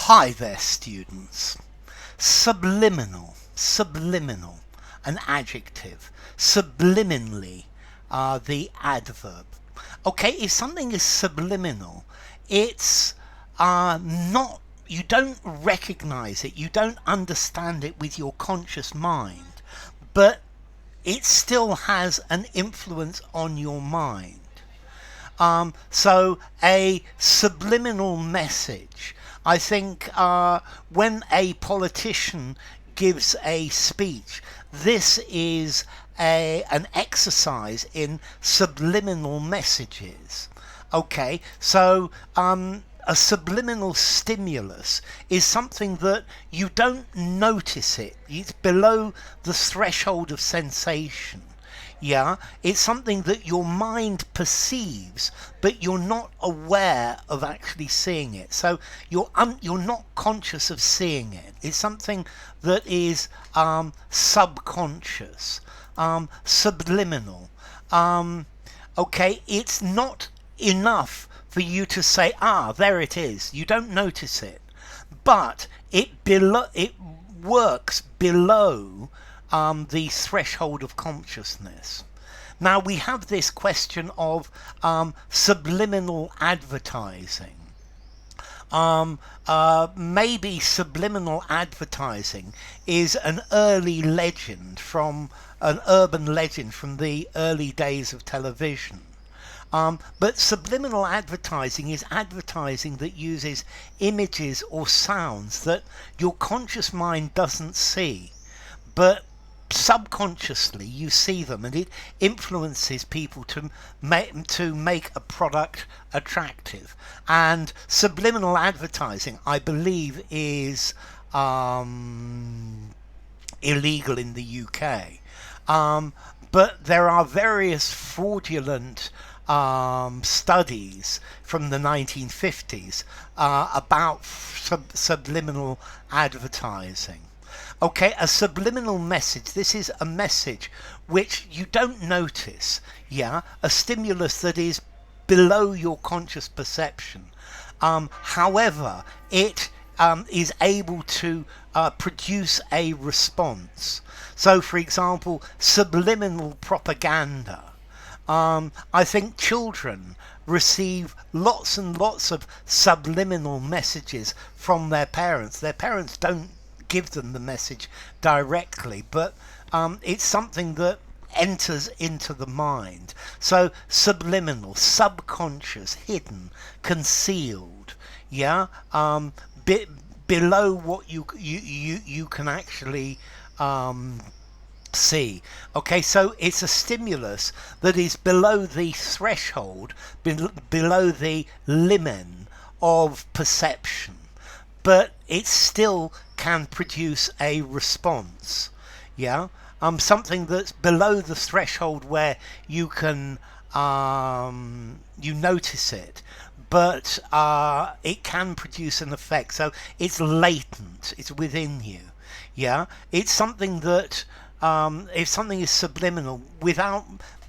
Hi there, students. Subliminal, an adjective. Subliminally, the adverb. Okay, if something is subliminal, it's not, you don't recognize it, you don't understand it with your conscious mind, but it still has an influence on your mind. So a subliminal message. I think when a politician gives a speech, this is an exercise in subliminal messages. Okay, so a subliminal stimulus is something that you don't notice it. It's below the threshold of sensation. Yeah, it's something that your mind perceives, but you're not aware of actually seeing it. So you're not conscious of seeing it. It's something that is subconscious, subliminal. Okay, it's not enough for you to say, there it is. You don't notice it, but it works below the threshold of consciousness. Now we have this question of subliminal advertising. Maybe subliminal advertising is an early legend from an urban legend from the early days of television. But subliminal advertising is advertising that uses images or sounds that your conscious mind doesn't see, but subconsciously you see them, and it influences people to make a product attractive. And subliminal advertising, I believe, is illegal in the UK. But there are various fraudulent studies from the 1950s about subliminal advertising. Okay, a subliminal message. This is a message which you don't notice. Yeah, a stimulus that is below your conscious perception. However, it is able to produce a response. So, for example, subliminal propaganda. I think children receive lots and lots of subliminal messages from their parents. Their parents don't give them the message directly, but it's something that enters into the mind. So subliminal, subconscious, hidden, concealed, yeah, below what you can actually see. Okay, so it's a stimulus that is below the threshold, below the limen of perception, but it still can produce a response. Yeah, something that's below the threshold where you can you notice it, but it can produce an effect. So it's latent, it's within you. Yeah, it's something that if something is subliminal without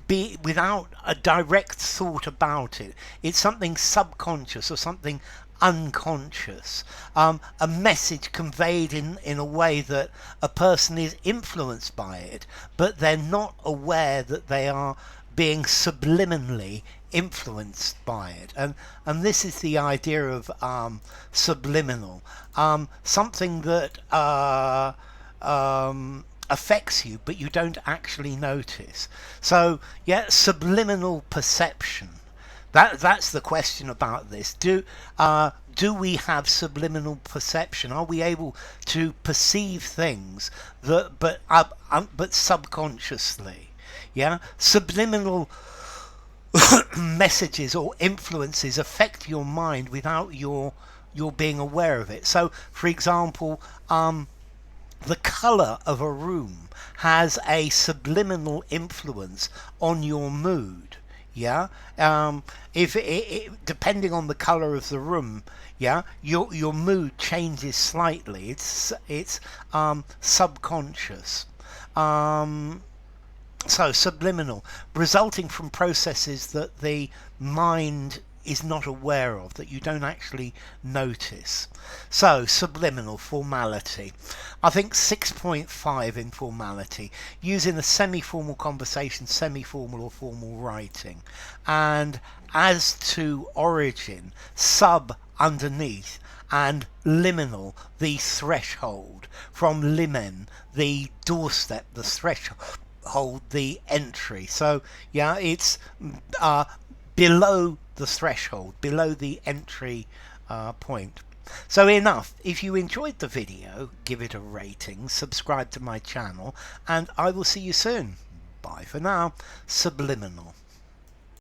a direct thought about it, it's something subconscious or something unconscious, a message conveyed in a way that a person is influenced by it, but they're not aware that they are being subliminally influenced by it. And this is the idea of subliminal, something that affects you but you don't actually notice. So yeah, subliminal perception. That's the question about this. Do we have subliminal perception? Are we able to perceive things that but subconsciously? Yeah, subliminal messages or influences affect your mind without your being aware of it. So, for example, the colour of a room has a subliminal influence on your mood. Yeah, if depending on the color of the room, yeah, your mood changes slightly. It's subconscious. So subliminal, resulting from processes that the mind is not aware of, that you don't actually notice. So subliminal, formality. I think 6.5 in formality, using a semi-formal conversation, semi-formal or formal writing. And as to origin, sub, underneath, and liminal, the threshold. From limen, the doorstep, the threshold, the entry. So yeah, it's below the threshold, below the entry point. So enough. If you enjoyed the video, give it a rating, subscribe to my channel, and I will see you soon. Bye for now. Subliminal.